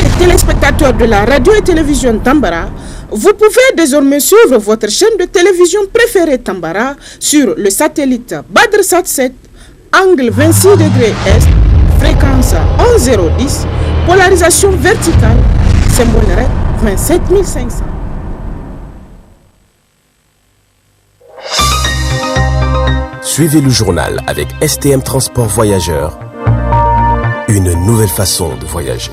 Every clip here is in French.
et téléspectateurs de la radio et télévision Tambara, vous pouvez désormais suivre votre chaîne de télévision préférée Tambara sur le satellite BadrSat 7, angle 26 degrés Est, fréquence 11010, polarisation verticale, symbole REC 27500. Suivez le journal avec STM Transport Voyageurs, une nouvelle façon de voyager.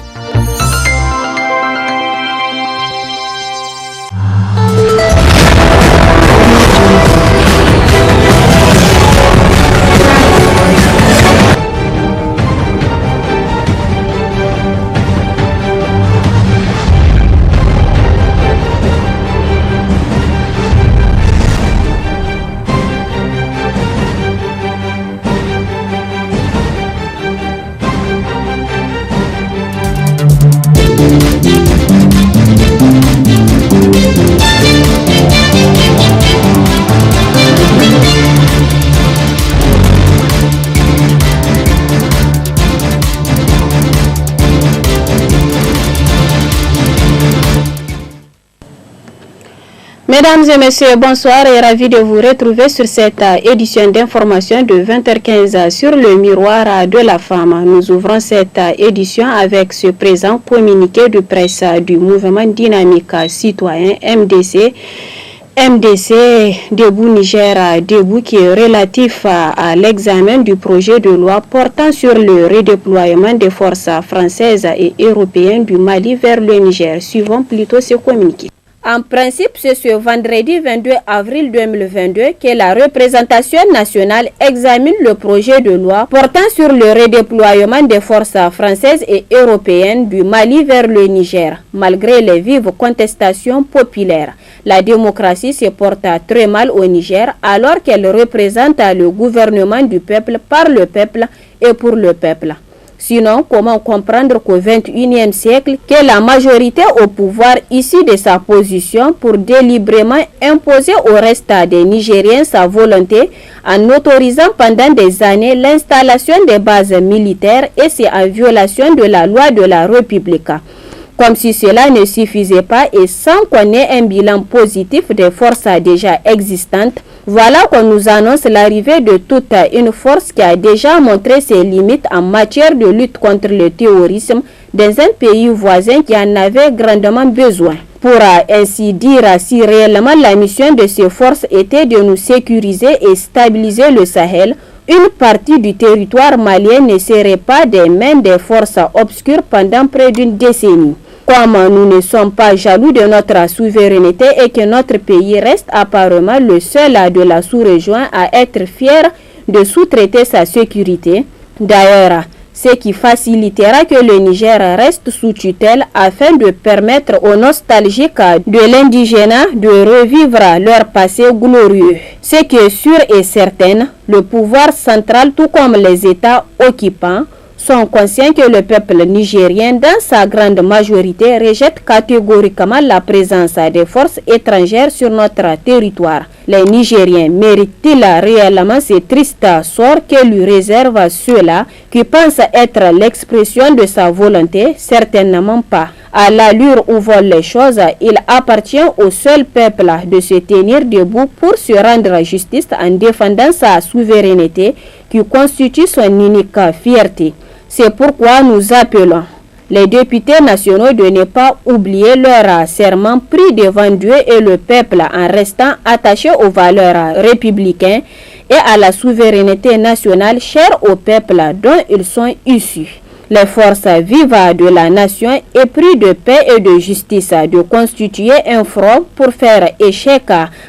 Mesdames et messieurs, bonsoir et ravi de vous retrouver sur cette édition d'information de 20h15 sur le miroir de la femme. Nous ouvrons cette édition avec ce présent communiqué de presse du mouvement dynamique citoyen MDC Debout Niger Debout qui est relatif à l'examen du projet de loi portant sur le redéploiement des forces françaises et européennes du Mali vers le Niger. Suivons plutôt ce communiqué. En principe, c'est ce vendredi 22 avril 2022 que la représentation nationale examine le projet de loi portant sur le redéploiement des forces françaises et européennes du Mali vers le Niger. Malgré les vives contestations populaires, la démocratie se porte très mal au Niger alors qu'elle représente le gouvernement du peuple par le peuple et pour le peuple. Sinon, comment comprendre qu'au XXIe siècle, que la majorité au pouvoir issue de sa position pour délibérément imposer au reste des Nigériens sa volonté en autorisant pendant des années l'installation des bases militaires et c'est en violation de la loi de la République. Comme si cela ne suffisait pas et sans qu'on ait un bilan positif des forces déjà existantes, voilà qu'on nous annonce l'arrivée de toute une force qui a déjà montré ses limites en matière de lutte contre le terrorisme dans un pays voisin qui en avait grandement besoin. Pour ainsi dire, si réellement la mission de ces forces était de nous sécuriser et stabiliser le Sahel, une partie du territoire malien ne serait pas des mains des forces obscures pendant près d'une décennie. Comme nous ne sommes pas jaloux de notre souveraineté et que notre pays reste apparemment le seul de la sous-région à être fier de sous-traiter sa sécurité. D'ailleurs, ce qui facilitera que le Niger reste sous tutelle afin de permettre aux nostalgiques de l'indigénat de revivre leur passé glorieux. Ce qui est sûr et certain, le pouvoir central tout comme les États occupants sont conscients que le peuple nigérien, dans sa grande majorité, rejette catégoriquement la présence des forces étrangères sur notre territoire. Les Nigériens méritent-ils réellement ce triste sort que lui réserve ceux-là qui pensent être l'expression de sa volonté? Certainement pas. À l'allure où volent les choses, il appartient au seul peuple de se tenir debout pour se rendre justice en défendant sa souveraineté qui constitue son unique fierté. C'est pourquoi nous appelons les députés nationaux de ne pas oublier leur serment pris devant Dieu et le peuple en restant attachés aux valeurs républicaines et à la souveraineté nationale chère au peuple dont ils sont issus. Les forces vives de la nation épris de paix et de justice de constituer un front pour faire échec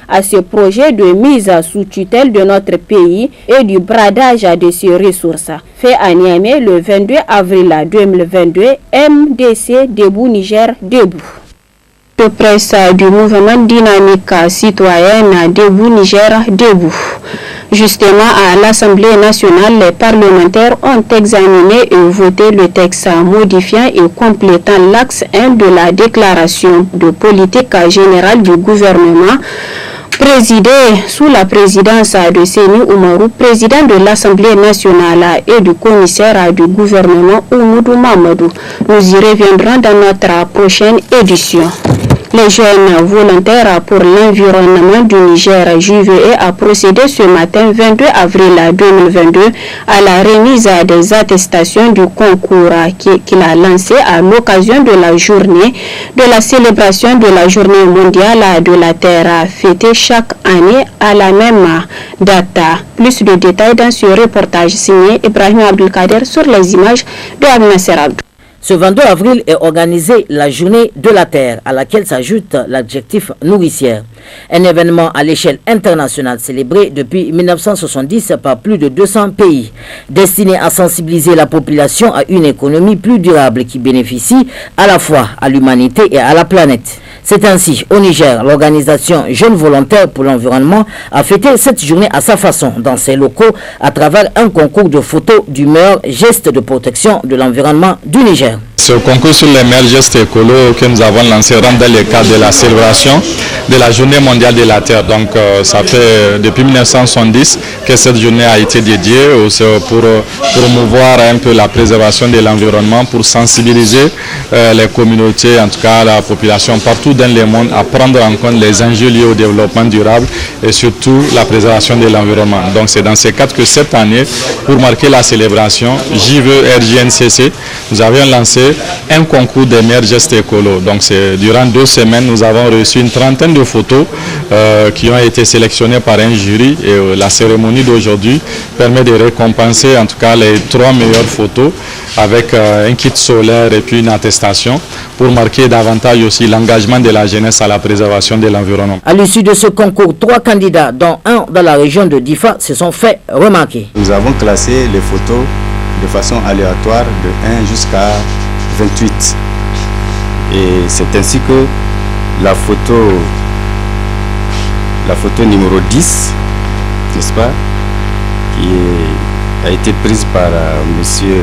à ce projet de mise sous tutelle de notre pays et du bradage de ses ressources. Fait à Niamey le 22 avril 2022, MDC Debout Niger Debout. De presse du mouvement dynamique citoyenne Debout Niger Debout. Justement, à l'Assemblée nationale, les parlementaires ont examiné et voté le texte modifiant et complétant l'axe 1 de la déclaration de politique générale du gouvernement Présidé sous la présidence de Séni Oumarou, président de l'Assemblée nationale et du commissaire du gouvernement Oumoudou Mamadou. Nous y reviendrons dans notre prochaine édition. Les jeunes volontaires pour l'environnement du Niger, JVE, a procédé ce matin 22 avril 2022 à la remise des attestations du concours qu'il a lancé à l'occasion de la journée de la célébration de la journée mondiale de la terre fêtée chaque année à la même date. Plus de détails dans ce reportage signé Ibrahim Abdelkader sur les images de Abnasser Abdou. Ce 22 avril est organisée la journée de la terre à laquelle s'ajoute l'adjectif nourricière. Un événement à l'échelle internationale célébré depuis 1970 par plus de 200 pays, destiné à sensibiliser la population à une économie plus durable qui bénéficie à la fois à l'humanité et à la planète. C'est ainsi, au Niger, l'organisation Jeunes Volontaires pour l'Environnement a fêté cette journée à sa façon dans ses locaux à travers un concours de photos du meilleur geste de protection de l'environnement du Niger. Ce concours sur les meilleurs gestes écolos que nous avons lancé rentre dans le cadre de la célébration de la journée mondiale de la terre. Donc ça fait depuis 1970 que cette journée a été dédiée pour promouvoir un peu la préservation de l'environnement, pour sensibiliser les communautés, en tout cas la population partout dans le monde, à prendre en compte les enjeux liés au développement durable et surtout la préservation de l'environnement. Donc c'est dans ce cadre que cette année, pour marquer la célébration, JVE-RJNCC, nous avions lancé un concours des meilleurs gestes écolos. Donc durant 2 semaines, nous avons reçu une trentaine de photos qui ont été sélectionnées par un jury et la cérémonie d'aujourd'hui permet de récompenser en tout cas les 3 meilleures photos avec un kit solaire et puis une attestation pour marquer davantage aussi l'engagement de la jeunesse à la préservation de l'environnement. À l'issue de ce concours, 3 candidats, dont un dans la région de Difa, se sont fait remarquer. Nous avons classé les photos de façon aléatoire de 1 jusqu'à 28. Et c'est ainsi que la photo numéro 10, n'est-ce pas, qui a été prise par monsieur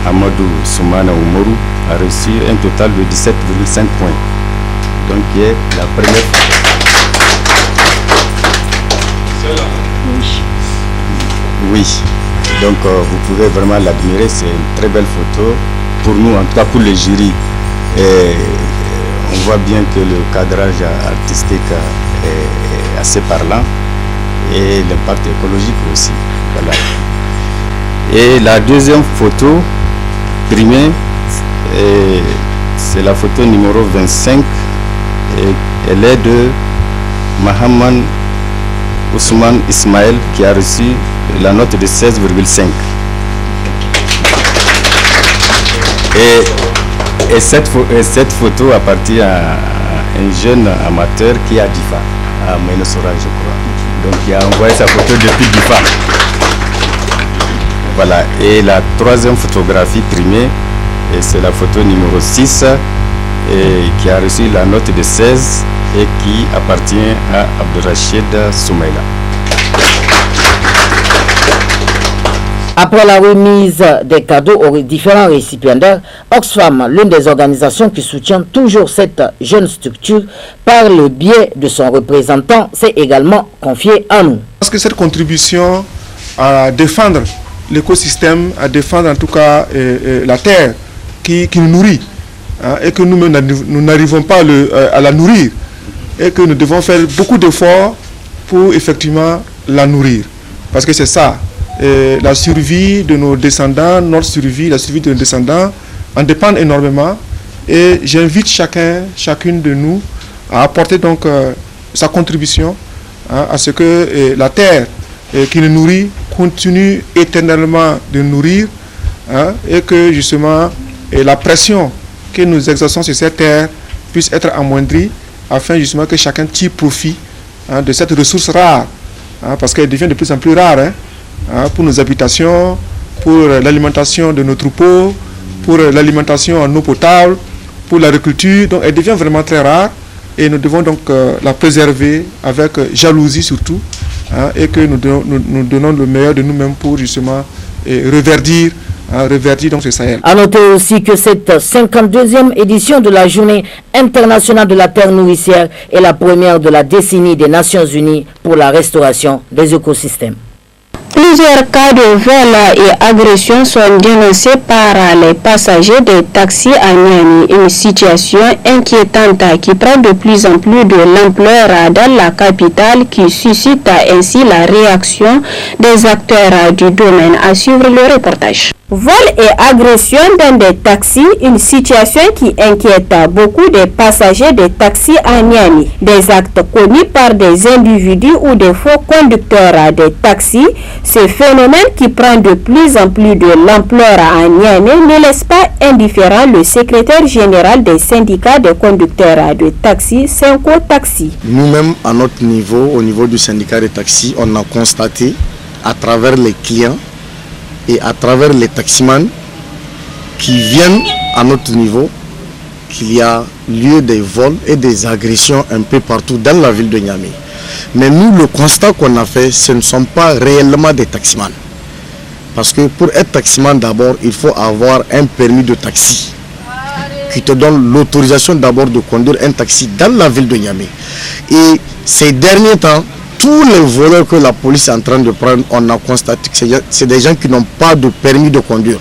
Amadou Soumana Oumarou, a reçu un total de 17,5 points. Donc qui est la première photo. Oui. Donc vous pouvez vraiment l'admirer, c'est une très belle photo pour nous, en tout cas pour le jury. Et on voit bien que le cadrage artistique est assez parlant et l'impact écologique aussi. Voilà. Et la deuxième photo primée, c'est la photo numéro 25 et elle est de Mahaman Ousmane Ismaël qui a reçu la note de 16,5. Et cette photo appartient à un jeune amateur qui est à Difa, à Ménosora je crois. Donc il a envoyé sa photo depuis Difa. Voilà, et la troisième photographie primée, c'est la photo numéro 6 qui a reçu la note de 16 et qui appartient à Abdelrachid Soumaïla. Après la remise des cadeaux aux différents récipiendaires, Oxfam, l'une des organisations qui soutient toujours cette jeune structure, par le biais de son représentant, s'est également confiée à nous. Parce que cette contribution à défendre l'écosystème, à défendre en tout cas la terre qui nous nourrit, hein, et que nous n'arrivons pas à la nourrir, et que nous devons faire beaucoup d'efforts pour effectivement la nourrir. Parce que c'est ça. La survie de nos descendants, notre survie, la survie de nos descendants en dépendent énormément. Et j'invite chacune de nous à apporter donc sa contribution, hein, à ce que la terre qui nous nourrit continue éternellement de nous nourrir, hein, et que justement la pression que nous exerçons sur cette terre puisse être amoindrie afin justement que chacun tire profit, hein, de cette ressource rare, hein, parce qu'elle devient de plus en plus rare, hein, pour nos habitations, pour l'alimentation de nos troupeaux, pour l'alimentation en eau potable, pour l'agriculture. Donc elle devient vraiment très rare et nous devons donc la préserver avec jalousie surtout, hein, et que nous donnons le meilleur de nous-mêmes pour justement reverdir, reverdir donc ce Sahel. À noter aussi que cette 52e édition de la Journée internationale de la terre nourricière est la première de la décennie des Nations Unies pour la restauration des écosystèmes. Plusieurs cas de vol et agressions sont dénoncés par les passagers des taxis à Niamey. Une situation inquiétante qui prend de plus en plus de l'ampleur dans la capitale, qui suscite ainsi la réaction des acteurs du domaine. À suivre le reportage. Vol et agression dans des taxis, une situation qui inquiète beaucoup des passagers des taxis à Niamey. Des actes commis par des individus ou des faux conducteurs des taxis. Ce phénomène qui prend de plus en plus de l'ampleur à Niamey ne laisse pas indifférent le secrétaire général des syndicats des conducteurs de taxis, Synco Taxi. Nous-mêmes, à notre niveau, au niveau du syndicat des taxis, on a constaté à travers les clients et à travers les taximans qui viennent à notre niveau qu'il y a lieu des vols et des agressions un peu partout dans la ville de Niamey. Mais nous, le constat qu'on a fait, ce ne sont pas réellement des taximans. Parce que pour être taximan, d'abord, il faut avoir un permis de taxi qui te donne l'autorisation d'abord de conduire un taxi dans la ville de Niamey. Et ces derniers temps, tous les voleurs que la police est en train de prendre, on a constaté que c'est des gens qui n'ont pas de permis de conduire.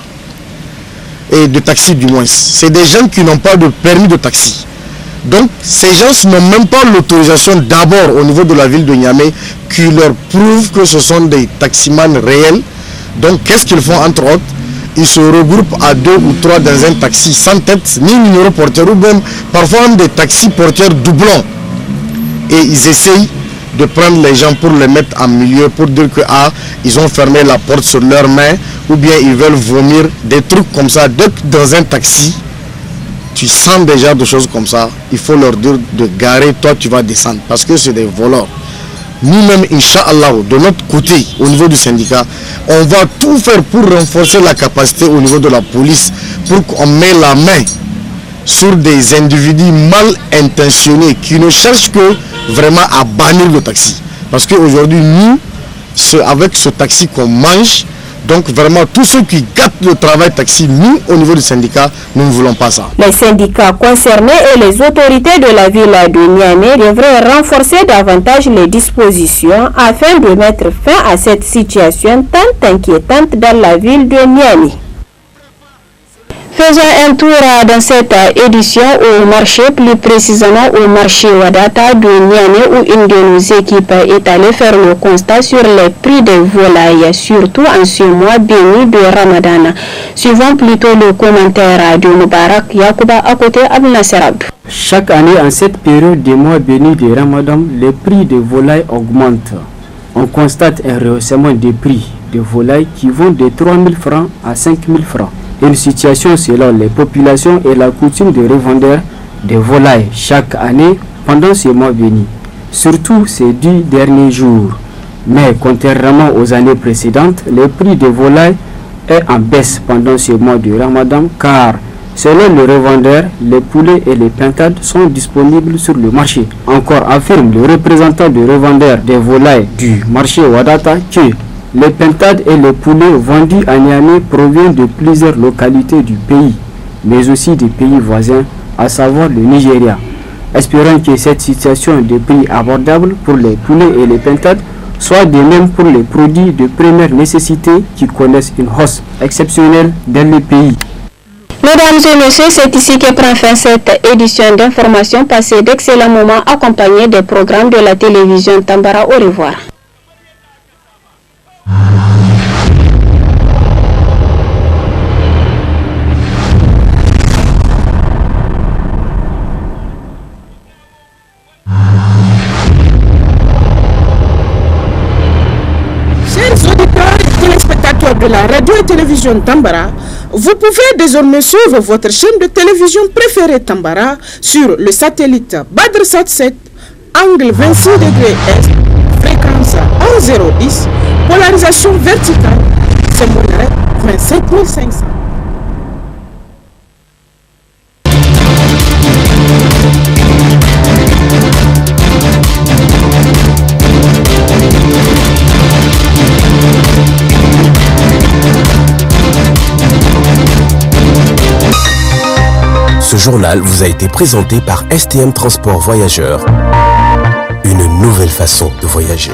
Et de taxi du moins. C'est des gens qui n'ont pas de permis de taxi. Donc ces gens n'ont même pas l'autorisation d'abord au niveau de la ville de Niamey qui leur prouve que ce sont des taximans réels. Donc qu'est-ce qu'ils font entre autres? Ils se regroupent à 2 ou 3 dans un taxi sans tête, ni numéro porteur, ou même parfois des taxis porteurs doublons. Et ils essayent de prendre les gens pour les mettre en milieu, pour dire que ils ont fermé la porte sur leurs mains, ou bien ils veulent vomir, des trucs comme ça. Dès que dans un taxi, tu sens déjà des choses comme ça, il faut leur dire de garer, toi tu vas descendre, parce que c'est des voleurs. Nous-mêmes, Inch'Allah, de notre côté, au niveau du syndicat, on va tout faire pour renforcer la capacité au niveau de la police, pour qu'on mette la main sur des individus mal intentionnés qui ne cherchent que vraiment à bannir le taxi. Parce qu'aujourd'hui, nous, c'est avec ce taxi qu'on mange. Donc vraiment, tous ceux qui gâtent le travail taxi, nous, au niveau du syndicat, nous ne voulons pas ça. Les syndicats concernés et les autorités de la ville de Niamey devraient renforcer davantage les dispositions afin de mettre fin à cette situation tant inquiétante dans la ville de Niamey. Faisons un tour dans cette édition au marché, plus précisément au marché Wadata de Niamey, où une de nos équipes est allée faire le constat sur les prix des volailles, surtout en ce mois béni de Ramadan. Suivons plutôt le commentaire de Moubarak Yacouba à côté Abou Nasser Abdou. Chaque année, en cette période des mois bénis de Ramadan, les prix des volailles augmentent. On constate un rehaussement des prix des volailles qui vont de 3 000 francs à 5 000 francs. Une situation selon les populations et la coutume des revendeurs des volailles chaque année pendant ces mois bénis, surtout ces 10 derniers jours. Mais contrairement aux années précédentes, le prix des volailles est en baisse pendant ce mois de Ramadan car, selon les revendeurs, les poulets et les pintades sont disponibles sur le marché. Encore affirme le représentant des revendeurs des volailles du marché Wadata que les pintades et les poulets vendus à Niamey proviennent de plusieurs localités du pays, mais aussi des pays voisins, à savoir le Nigeria. Espérons que cette situation de prix abordables pour les poulets et les pintades soit de même pour les produits de première nécessité qui connaissent une hausse exceptionnelle dans le pays. Mesdames et messieurs, c'est ici que prend fin cette édition d'information. Passez d'excellents moments accompagnés des programmes de la télévision Tambara. Au revoir. De la radio et télévision Tambara, vous pouvez désormais suivre votre chaîne de télévision préférée Tambara sur le satellite Badrsat 7, angle 26 degrés Est, fréquence 1010, polarisation verticale, symbole 27500. Ce journal vous a été présenté par STM Transport Voyageurs. Une nouvelle façon de voyager.